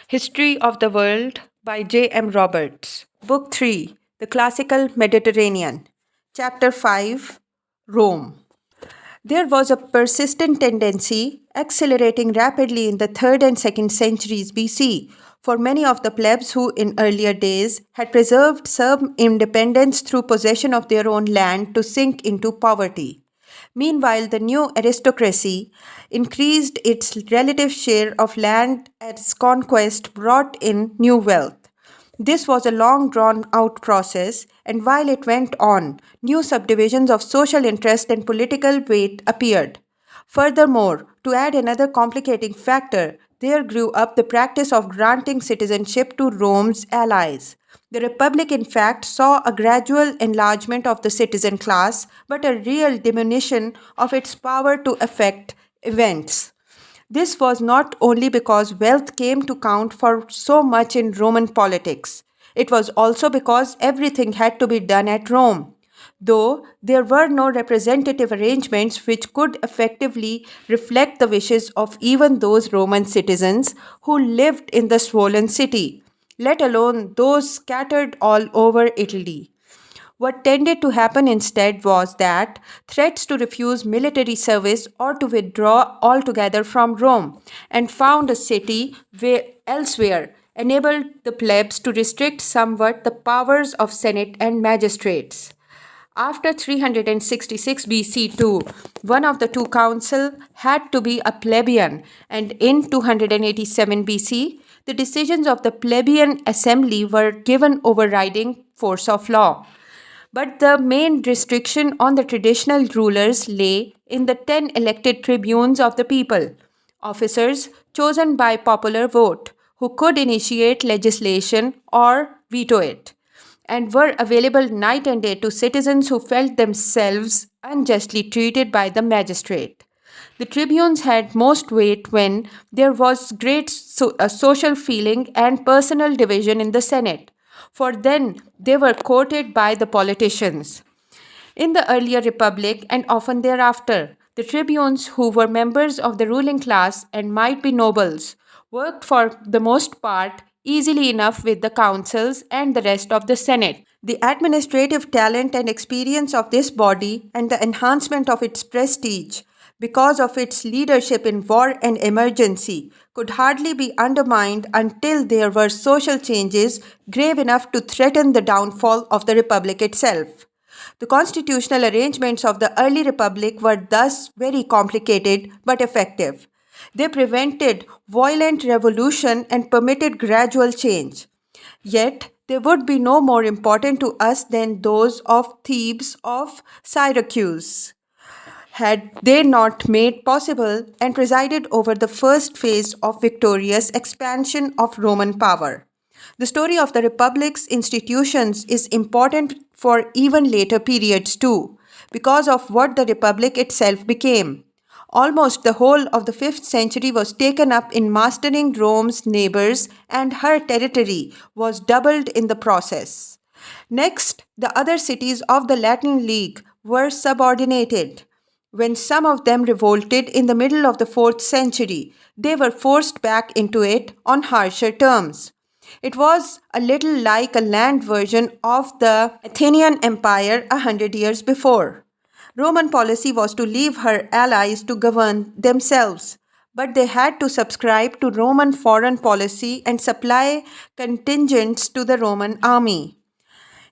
History of the World by J. M. Roberts. Book 3, The Classical Mediterranean. Chapter 5, Rome. There was a persistent tendency, accelerating rapidly in the 3rd and 2nd centuries BC, for many of the plebs who, in earlier days, had preserved some independence through possession of their own land to sink into poverty. Meanwhile, the new aristocracy increased its relative share of land as conquest brought in new wealth. This was a long drawn out process, and while it went on, new subdivisions of social interest and political weight appeared. Furthermore, to add another complicating factor, there grew up the practice of granting citizenship to Rome's allies. The Republic, in fact, saw a gradual enlargement of the citizen class, but a real diminution of its power to affect events. This was not only because wealth came to count for so much in Roman politics, it was also because everything had to be done at Rome. Though there were no representative arrangements which could effectively reflect the wishes of even those Roman citizens who lived in the swollen city, let alone those scattered all over Italy. What tended to happen instead was that threats to refuse military service or to withdraw altogether from Rome and found a city where, elsewhere enabled the plebs to restrict somewhat the powers of Senate and magistrates. After 366 BC too, one of the two council had to be a plebeian, and in 287 BC, the decisions of the plebeian assembly were given overriding force of law. But the main restriction on the traditional rulers lay in the 10 elected tribunes of the people, officers chosen by popular vote, who could initiate legislation or veto it, and were available night and day to citizens who felt themselves unjustly treated by the magistrate. The tribunes had most weight when there was great social feeling and personal division in the Senate, for then they were courted by the politicians. In the earlier republic and often thereafter, the tribunes, who were members of the ruling class and might be nobles, worked for the most part easily enough with the councils and the rest of the Senate. The administrative talent and experience of this body and the enhancement of its prestige because of its leadership in war and emergency could hardly be undermined until there were social changes grave enough to threaten the downfall of the republic itself. The constitutional arrangements of the early republic were thus very complicated but effective. They prevented violent revolution and permitted gradual change. Yet, they would be no more important to us than those of Thebes of Syracuse, had they not made possible and presided over the first phase of victorious expansion of Roman power. The story of the Republic's institutions is important for even later periods too, because of what the Republic itself became. Almost the whole of the 5th century was taken up in mastering Rome's neighbors, and her territory was doubled in the process. Next, the other cities of the Latin League were subordinated. When some of them revolted in the middle of the 4th century, they were forced back into it on harsher terms. It was a little like a land version of the Athenian Empire 100 years before. Roman policy was to leave her allies to govern themselves, but they had to subscribe to Roman foreign policy and supply contingents to the Roman army.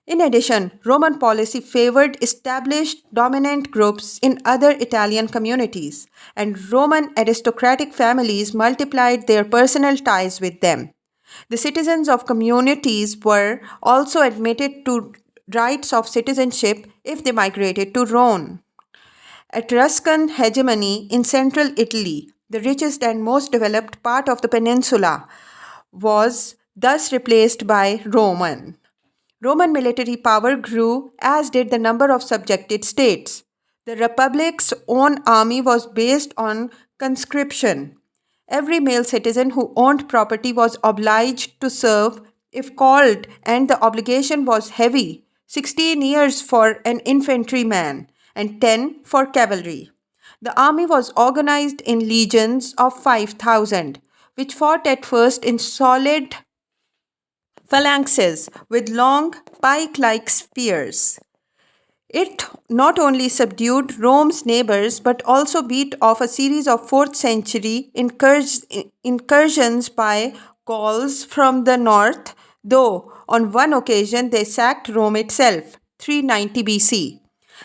In addition, Roman policy favored established dominant groups in other Italian communities, and Roman aristocratic families multiplied their personal ties with them. The citizens of communities were also admitted to rights of citizenship if they migrated to Rome. Etruscan hegemony in central Italy, the richest and most developed part of the peninsula, was thus replaced by Roman. Roman military power grew, as did the number of subjected states. The Republic's own army was based on conscription. Every male citizen who owned property was obliged to serve if called, and the obligation was heavy: 16 years for an infantryman and 10 for cavalry. The army was organized in legions of 5,000, which fought at first in solid phalanxes with long pike like spears. It not only subdued Rome's neighbors but also beat off a series of 4th century incursions by Gauls from the north, though on one occasion they sacked Rome itself, 390 BC.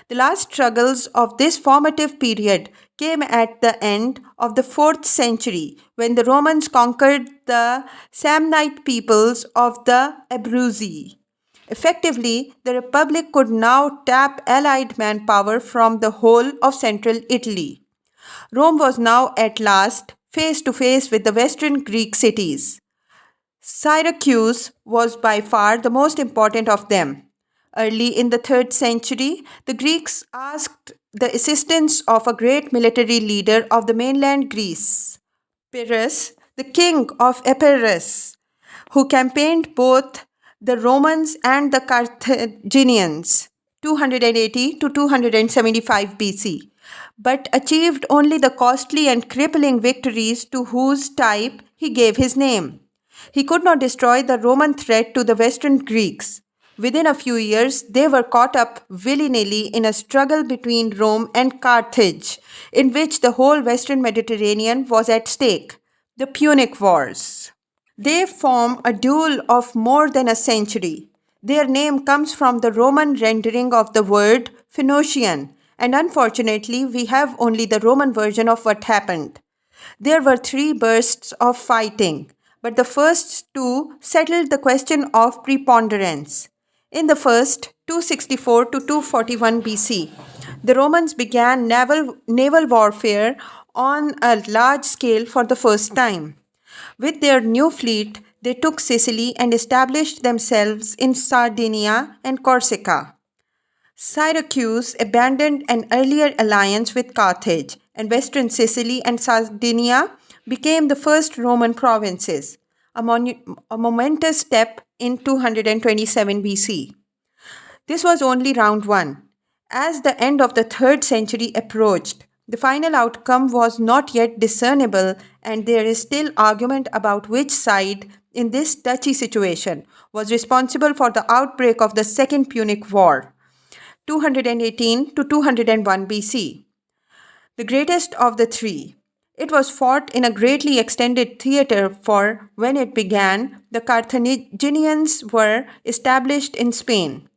The last struggles of this formative period came at the end of the 4th century when the Romans conquered the Samnite peoples of the Abruzzi. Effectively, the Republic could now tap allied manpower from the whole of central Italy. Rome was now at last face to face with the western Greek cities. Syracuse was by far the most important of them. Early in the 3rd century, the Greeks asked the assistance of a great military leader of the mainland Greece, Pyrrhus, the king of Epirus, who campaigned both the Romans and the Carthaginians 280 to 275 BC, but achieved only the costly and crippling victories to whose type he gave his name. He could not destroy the Roman threat to the Western Greeks. Within a few years, they were caught up willy nilly in a struggle between Rome and Carthage, in which the whole Western Mediterranean was at stake, the Punic Wars. They form a duel of more than a century. Their name comes from the Roman rendering of the word Phoenician, and unfortunately, we have only the Roman version of what happened. There were 3 bursts of fighting, but the first 2 settled the question of preponderance. In the first, 264 to 241 BC, the Romans began naval warfare on a large scale for the first time. With their new fleet, they took Sicily and established themselves in Sardinia and Corsica. Syracuse abandoned an earlier alliance with Carthage, and western Sicily and Sardinia became the first Roman provinces, a momentous step in 227 BC. This was only round 1. As the end of the 3rd century approached, the final outcome was not yet discernible, and there is still argument about which side, in this touchy situation, was responsible for the outbreak of the Second Punic War, 218 to 201 BC, the greatest of the 3. It was fought in a greatly extended theater, for when it began, the Carthaginians were established in Spain.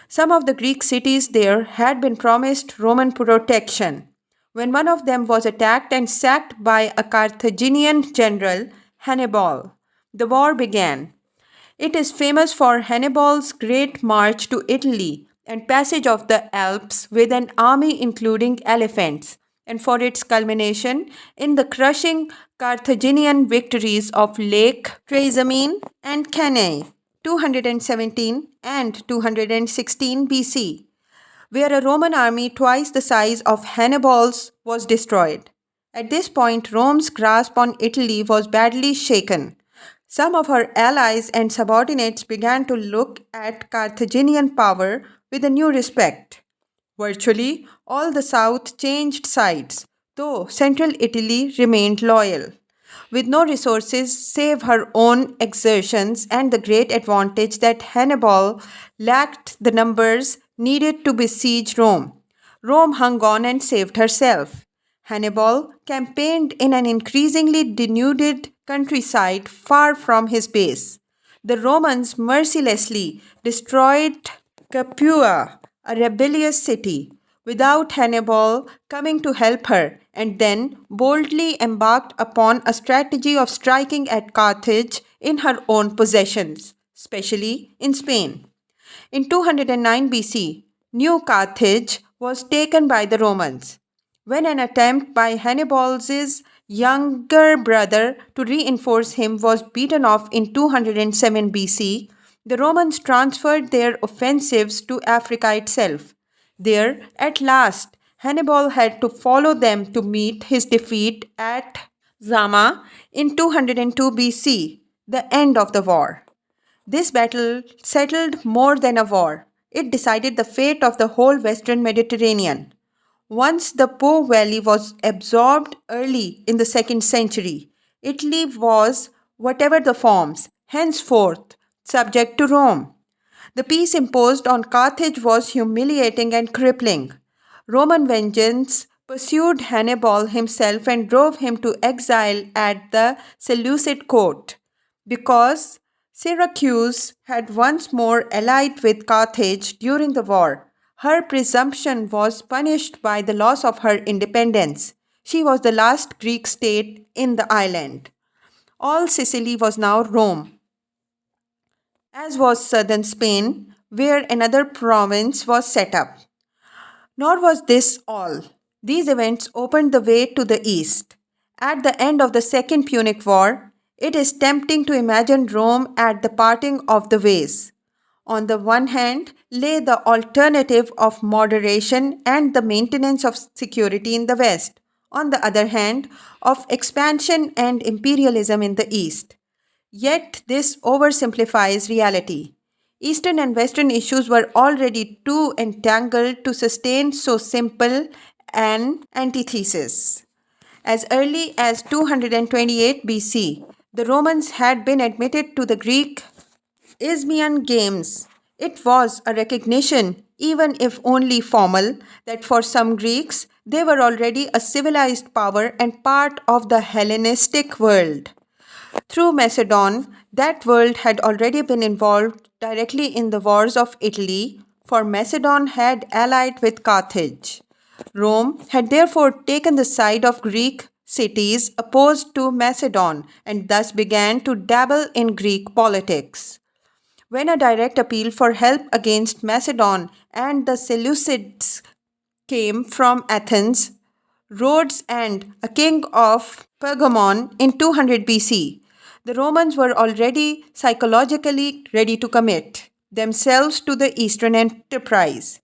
Some of the Greek cities there had been promised Roman protection. When one of them was attacked and sacked by a Carthaginian general, Hannibal, the war began. It is famous for Hannibal's great march to Italy and passage of the Alps with an army including elephants, and for its culmination in the crushing Carthaginian victories of Lake Trasimene and Cannae, 217 and 216 BC, where a Roman army twice the size of Hannibal's was destroyed. At this point, Rome's grasp on Italy was badly shaken. Some of her allies and subordinates began to look at Carthaginian power with a new respect. Virtually all the south changed sides, though central Italy remained loyal. With no resources save her own exertions and the great advantage that Hannibal lacked the numbers needed to besiege Rome, Rome hung on and saved herself. Hannibal campaigned in an increasingly denuded countryside far from his base. The Romans mercilessly destroyed Capua, a rebellious city, without Hannibal coming to help her, and then boldly embarked upon a strategy of striking at Carthage in her own possessions, especially in Spain. In 209 BC, New Carthage was taken by the Romans. When an attempt by Hannibal's younger brother to reinforce him was beaten off in 207 BC, the Romans transferred their offensives to Africa itself. There, at last, Hannibal had to follow them to meet his defeat at Zama in 202 BC, the end of the war. This battle settled more than a war. It decided the fate of the whole western Mediterranean. Once the Po Valley was absorbed early in the 2nd century, Italy was, whatever the forms, henceforth subject to Rome. The peace imposed on Carthage was humiliating and crippling. Roman vengeance pursued Hannibal himself and drove him to exile at the Seleucid court. Because Syracuse had once more allied with Carthage during the war, her presumption was punished by the loss of her independence. She was the last Greek state in the island. All Sicily was now Rome, as was southern Spain, where another province was set up. Nor was this all. These events opened the way to the east. At the end of the Second Punic War, it is tempting to imagine Rome at the parting of the ways. On the one hand, lay the alternative of moderation and the maintenance of security in the West. On the other hand, of expansion and imperialism in the East. Yet, this oversimplifies reality. Eastern and Western issues were already too entangled to sustain so simple an antithesis. As early as 228 BC, the Romans had been admitted to the Greek Isthmian Games. It was a recognition, even if only formal, that for some Greeks they were already a civilized power and part of the Hellenistic world. Through Macedon, that world had already been involved directly in the wars of Italy, for Macedon had allied with Carthage. Rome had therefore taken the side of Greek cities opposed to Macedon and thus began to dabble in Greek politics. When a direct appeal for help against Macedon and the Seleucids came from Athens, Rhodes, and a king of Pergamon in 200 BC, the Romans were already psychologically ready to commit themselves to the Eastern enterprise.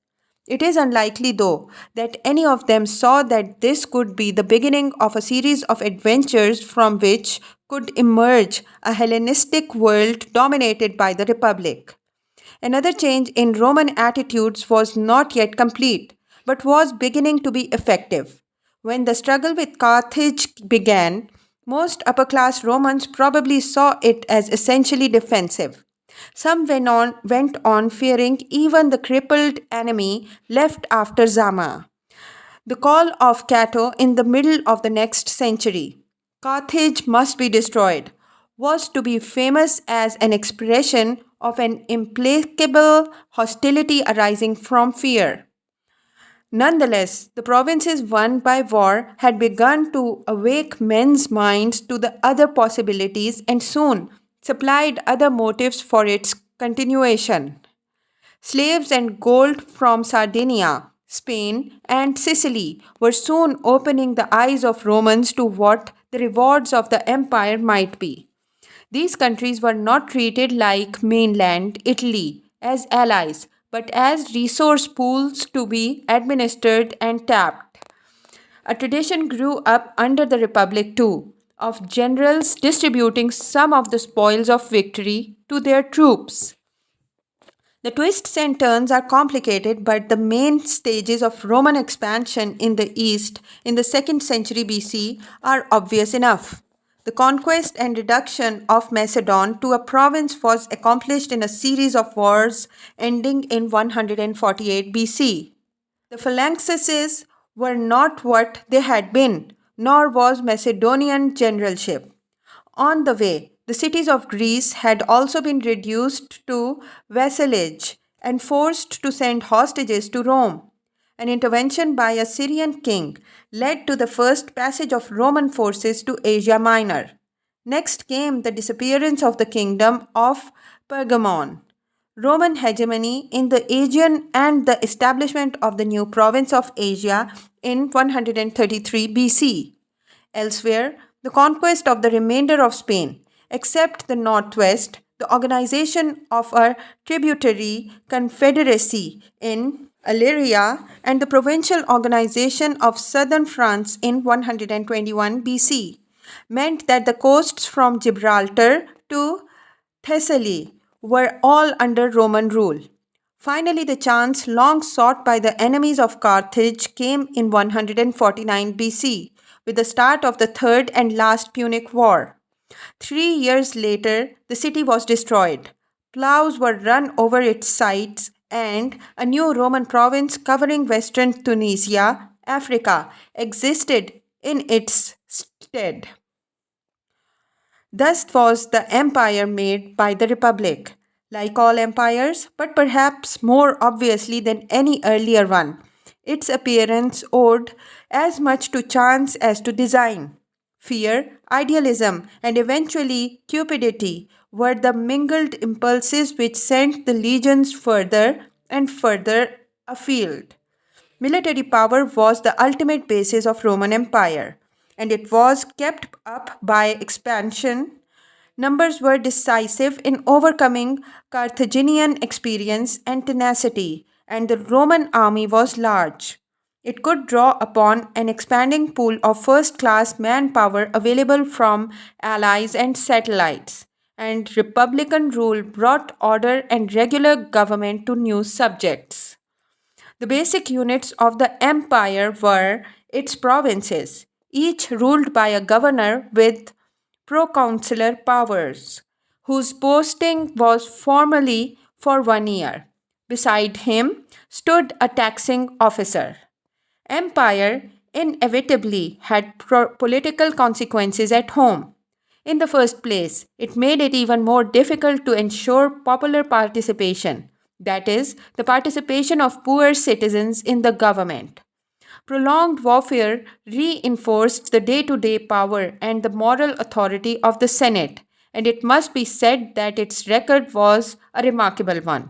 It is unlikely, though, that any of them saw that this could be the beginning of a series of adventures from which could emerge a Hellenistic world dominated by the Republic. Another change in Roman attitudes was not yet complete, but was beginning to be effective. When the struggle with Carthage began, most upper class Romans probably saw it as essentially defensive. Some went on fearing even the crippled enemy left after Zama. The call of Cato in the middle of the next century, Carthage must be destroyed, was to be famous as an expression of an implacable hostility arising from fear. Nonetheless, the provinces won by war had begun to awake men's minds to the other possibilities and soon supplied other motives for its continuation. Slaves and gold from Sardinia, Spain, and Sicily were soon opening the eyes of Romans to what the rewards of the empire might be. These countries were not treated like mainland Italy as allies, but as resource pools to be administered and tapped. A tradition grew up under the Republic too, of generals distributing some of the spoils of victory to their troops. The twists and turns are complicated, but the main stages of Roman expansion in the East in the 2nd century BC are obvious enough. The conquest and reduction of Macedon to a province was accomplished in a series of wars ending in 148 BC. The phalanxes were not what they had been, nor was Macedonian generalship. On the way, the cities of Greece had also been reduced to vassalage and forced to send hostages to Rome. An intervention by a Syrian king led to the first passage of Roman forces to Asia Minor. Next came the disappearance of the kingdom of Pergamon, Roman hegemony in the Aegean, and the establishment of the new province of Asia in 133 BC. Elsewhere, the conquest of the remainder of Spain, except the northwest, the organization of a tributary confederacy in Illyria, and the provincial organization of southern France in 121 BC, meant that the coasts from Gibraltar to Thessaly were all under Roman rule. Finally, the chance long sought by the enemies of Carthage came in 149 BC, with the start of the Third and Last Punic War. 3 years later, the city was destroyed. Plows were run over its sides, and a new Roman province covering western Tunisia, Africa, existed in its stead. Thus was the empire made by the Republic. Like all empires, but perhaps more obviously than any earlier one, its appearance owed as much to chance as to design. Fear, idealism, and eventually cupidity were the mingled impulses which sent the legions further and further afield. Military power was the ultimate basis of Roman Empire, and it was kept up by expansion. Numbers were decisive in overcoming Carthaginian experience and tenacity, and the Roman army was large. It could draw upon an expanding pool of first class manpower available from allies and satellites, and republican rule brought order and regular government to new subjects. The basic units of the empire were its provinces, each ruled by a governor with proconsular powers, whose posting was formally for 1 year. Beside him stood a taxing officer. Empire inevitably had political consequences at home. In the first place, it made it even more difficult to ensure popular participation, that is, the participation of poor citizens in the government. Prolonged warfare reinforced the day to day power and the moral authority of the Senate, and it must be said that its record was a remarkable one.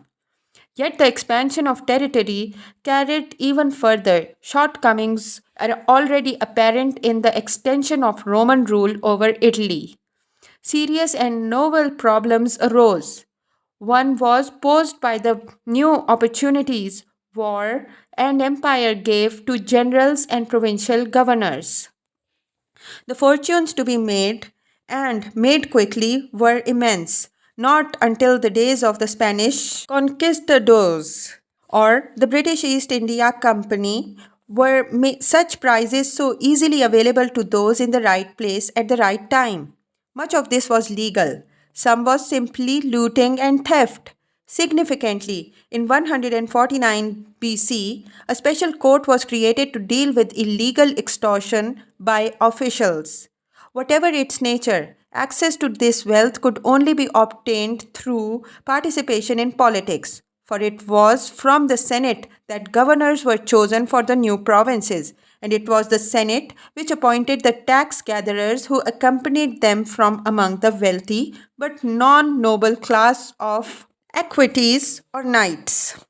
Yet the expansion of territory carried even further. Shortcomings are already apparent in the extension of Roman rule over Italy. Serious and novel problems arose. One was posed by the new opportunities war and empire gave to generals and provincial governors. The fortunes to be made, and made quickly, were immense. Not until the days of the Spanish conquistadors or the British East India Company were such prizes so easily available to those in the right place at the right time. Much of this was legal. Some was simply looting and theft. Significantly, in 149 BC, a special court was created to deal with illegal extortion by officials. Whatever its nature, access to this wealth could only be obtained through participation in politics, for it was from the Senate that governors were chosen for the new provinces, and it was the Senate which appointed the tax gatherers who accompanied them from among the wealthy but non noble class of equites or knights.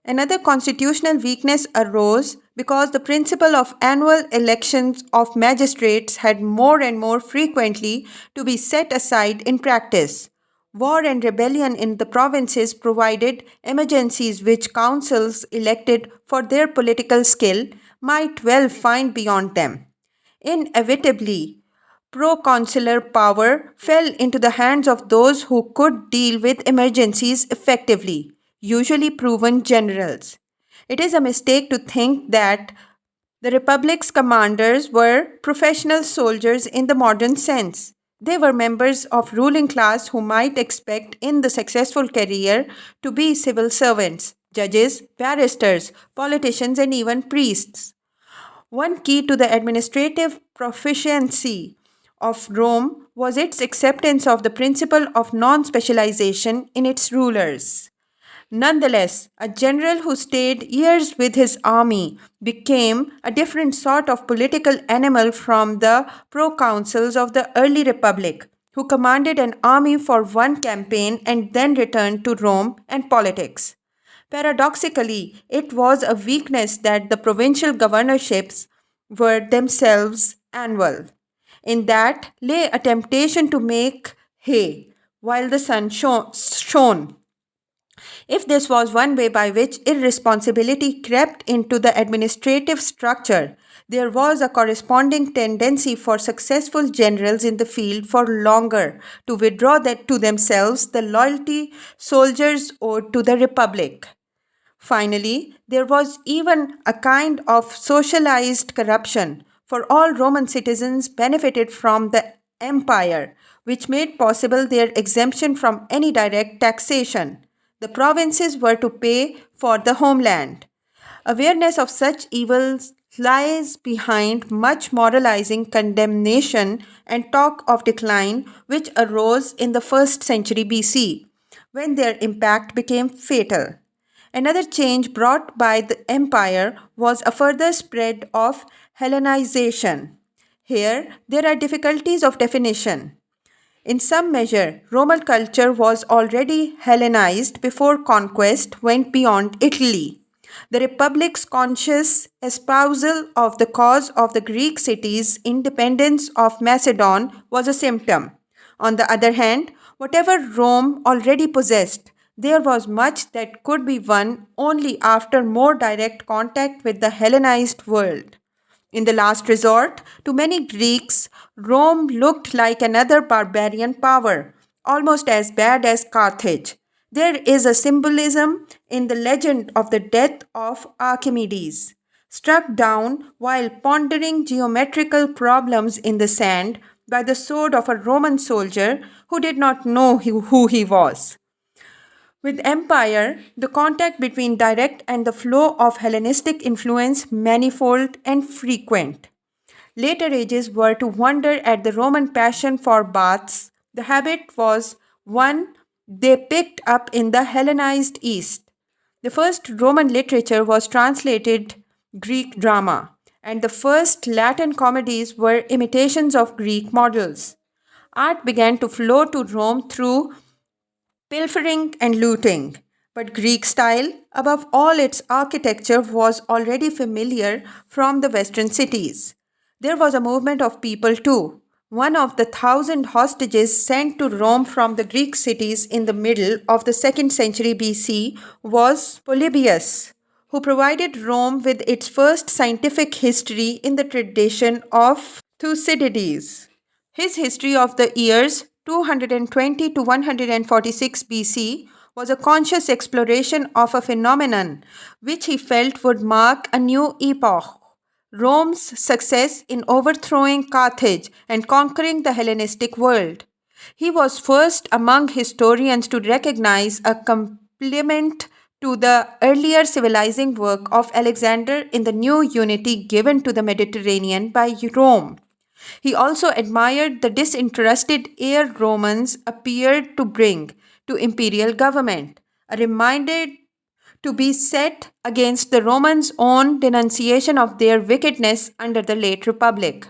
Another constitutional weakness arose because the principle of annual elections of magistrates had more and more frequently to be set aside in practice. War and rebellion in the provinces provided emergencies which councils elected for their political skill might well find beyond them. Inevitably, proconsular power fell into the hands of those who could deal with emergencies effectively, usually proven generals. It is a mistake to think that the Republic's commanders were professional soldiers in the modern sense. They were members of ruling class who might expect in the successful career to be civil servants, judges, barristers, politicians, and even priests. One key to the administrative proficiency of Rome was its acceptance of the principle of non specialization in its rulers. Nonetheless, a general who stayed years with his army became a different sort of political animal from the proconsuls of the early republic, who commanded an army for one campaign and then returned to Rome and politics. Paradoxically, it was a weakness that the provincial governorships were themselves annual. In that lay a temptation to make hay while the sun shone. If this was one way by which irresponsibility crept into the administrative structure, there was a corresponding tendency for successful generals in the field for longer to withdraw to themselves the loyalty soldiers owed to the republic. Finally, there was even a kind of socialized corruption, for all Roman citizens benefited from the empire, which made possible their exemption from any direct taxation. The provinces were to pay for the homeland. Awareness of such evils lies behind much moralizing condemnation and talk of decline which arose in the 1st century BC, when their impact became fatal. Another change brought by the empire was a further spread of Hellenization. Here, there are difficulties of definition. In some measure, Roman culture was already Hellenized before conquest went beyond Italy. The Republic's conscious espousal of the cause of the Greek cities' independence of Macedon was a symptom. On the other hand, whatever Rome already possessed, there was much that could be won only after more direct contact with the Hellenized world. In the last resort, to many Greeks, Rome looked like another barbarian power, almost as bad as Carthage. There is a symbolism in the legend of the death of Archimedes. Struck down while pondering geometrical problems in the sand by the sword of a Roman soldier who did not know who he was. With empire, the contact between direct and the flow of Hellenistic influence manifold and frequent. Later ages were to wonder at the Roman passion for baths. The habit was one they picked up in the Hellenized East. The first Roman literature was translated Greek drama, and the first Latin comedies were imitations of Greek models. Art began to flow to Rome through pilfering and looting. But Greek style, above all its architecture, was already familiar from the Western cities. There was a movement of people too. One of the 1,000 hostages sent to Rome from the Greek cities in the middle of the 2nd century BC was Polybius, who provided Rome with its first scientific history in the tradition of Thucydides. His history of the years 220 to 146 BC was a conscious exploration of a phenomenon which he felt would mark a new epoch: Rome's success in overthrowing Carthage and conquering the Hellenistic world. He was first among historians to recognize a complement to the earlier civilizing work of Alexander in the new unity given to the Mediterranean by Rome. He also admired the disinterested air Romans appeared to bring to imperial government, a reminder to be set against the Romans' own denunciation of their wickedness under the late Republic.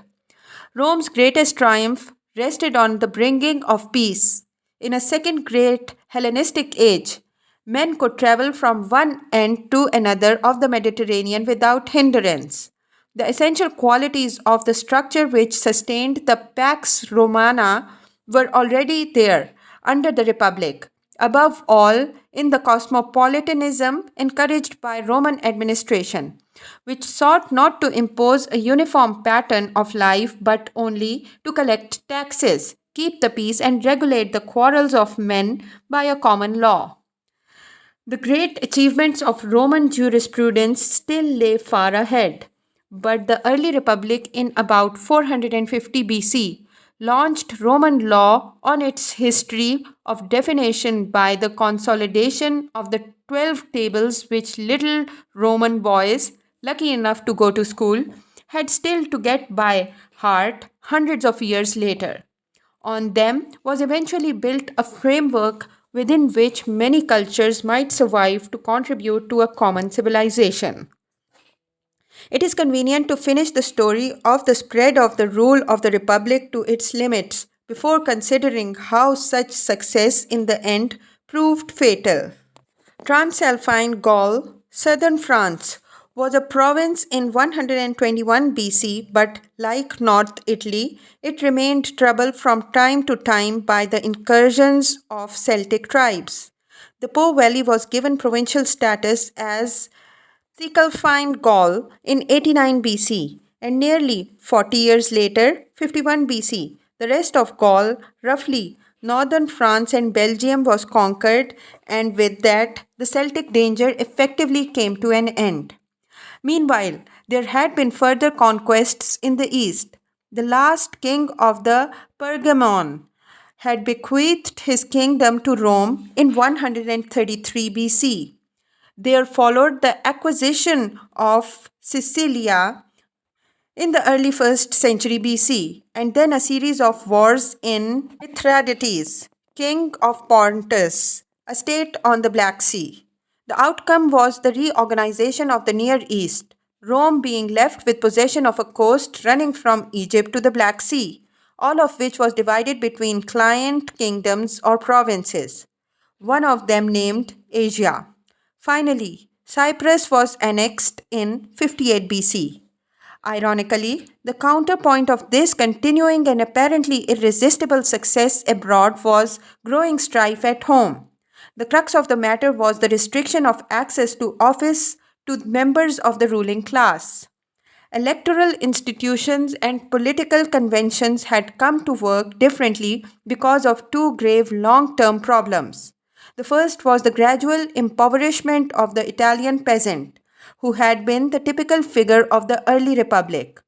Rome's greatest triumph rested on the bringing of peace. In a second great Hellenistic age, men could travel from one end to another of the Mediterranean without hindrance. The essential qualities of the structure which sustained the Pax Romana were already there under the Republic, above all in the cosmopolitanism encouraged by Roman administration, which sought not to impose a uniform pattern of life but only to collect taxes, keep the peace, and regulate the quarrels of men by a common law. The great achievements of Roman jurisprudence still lay far ahead, but the early Republic in about 450 BC launched Roman law on its history of definition by the consolidation of the 12 tables which little Roman boys, lucky enough to go to school, had still to get by heart hundreds of years later. On them was eventually built a framework within which many cultures might survive to contribute to a common civilization. It is convenient to finish the story of the spread of the rule of the Republic to its limits before considering how such success in the end proved fatal. Transalpine Gaul, southern France, was a province in 121 BC, but like North Italy, it remained troubled from time to time by the incursions of Celtic tribes. The Po Valley was given provincial status as Cisalpine Gaul in 89 BC, and nearly 40 years later, 51 BC, the rest of Gaul, roughly northern France and Belgium, was conquered, and with that, the Celtic danger effectively came to an end. Meanwhile, There had been further conquests in the east. The last king of the Pergamon had bequeathed his kingdom to Rome in 133 BC. There followed the acquisition of Sicilia in the early 1st century BC, and then a series of wars in Mithridates, king of Pontus, a state on the Black Sea. The outcome was the reorganization of the Near East, Rome being left with possession of a coast running from Egypt to the Black Sea, all of which was divided between client kingdoms or provinces, one of them named Asia. Finally, Cyprus was annexed in 58 BC. Ironically, the counterpoint of this continuing and apparently irresistible success abroad was growing strife at home. The crux of the matter was the restriction of access to office to members of the ruling class. Electoral institutions and political conventions had come to work differently because of two grave long term problems. The first was the gradual impoverishment of the Italian peasant, who had been the typical figure of the early republic.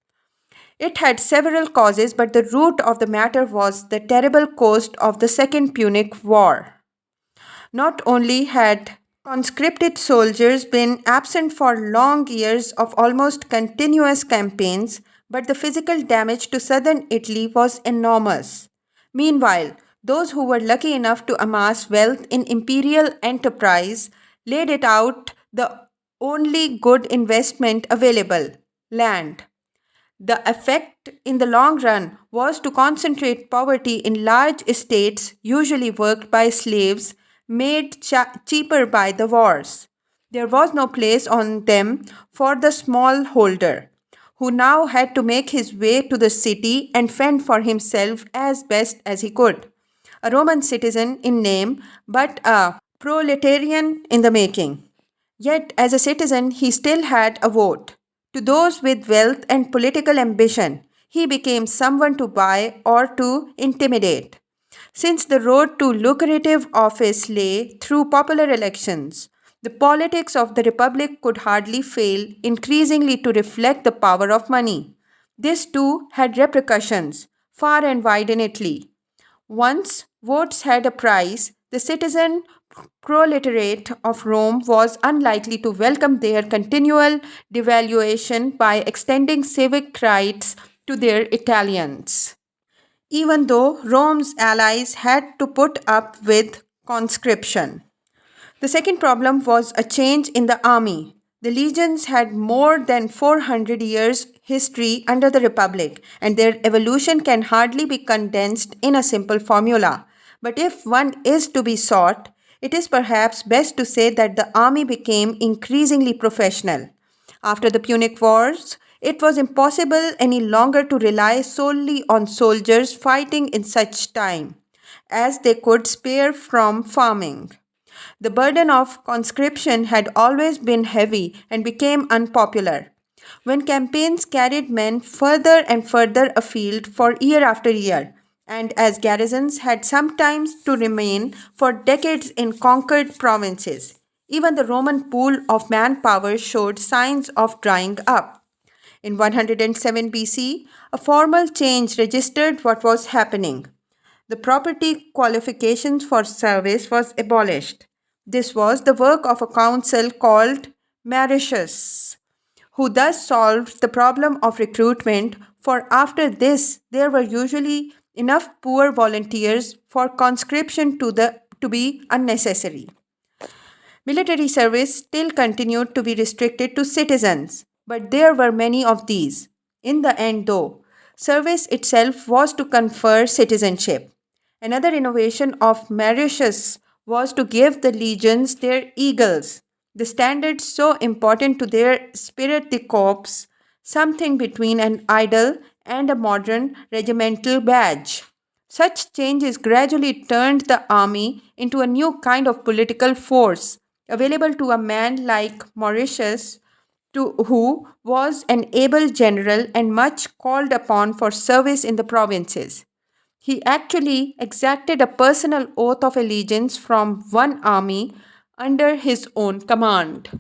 It had several causes, but the root of the matter was the terrible cost of the Second Punic War. Not only had conscripted soldiers been absent for long years of almost continuous campaigns, but the physical damage to southern Italy was enormous. Meanwhile, those who were lucky enough to amass wealth in imperial enterprise laid it out the only good investment available, land. The effect in the long run was to concentrate poverty in large estates, usually worked by slaves, made cheaper by the wars. There was no place on them for the smallholder, who now had to make his way to the city and fend for himself as best as he could. A Roman citizen in name, but a proletarian in the making. Yet, as a citizen, he still had a vote. To those with wealth and political ambition, he became someone to buy or to intimidate. Since the road to lucrative office lay through popular elections, the politics of the Republic could hardly fail increasingly to reflect the power of money. This too had repercussions far and wide in Italy. Once votes had a price, the citizen proletariat of Rome was unlikely to welcome their continual devaluation by extending civic rights to their Italians. Even though Rome's allies had to put up with conscription. The second problem was a change in the army. The legions had more than 400 years' history under the Republic, and their evolution can hardly be condensed in a simple formula. But if one is to be sought, it is perhaps best to say that the army became increasingly professional. After the Punic Wars, it was impossible any longer to rely solely on soldiers fighting in such time as they could spare from farming. The burden of conscription had always been heavy and became unpopular. When campaigns carried men further and further afield for year after year, and as garrisons had sometimes to remain for decades in conquered provinces, even the Roman pool of manpower showed signs of drying up. In 107 BC, a formal change registered what was happening. The property qualifications for service was abolished. This was the work of a council called Mauritius, who thus solved the problem of recruitment, for after this there were usually enough poor volunteers for conscription to be unnecessary. Military service still continued to be restricted to citizens, but there were many of these. In the end, though, service itself was to confer citizenship. Another innovation of Mauritius was to give the legions their eagles, the standard so important to their spirit de corps, something between an idol and a modern regimental badge. Such changes gradually turned the army into a new kind of political force, available to a man like Mauritius, who was an able general and much called upon for service in the provinces. He actually exacted a personal oath of allegiance from one army under his own command.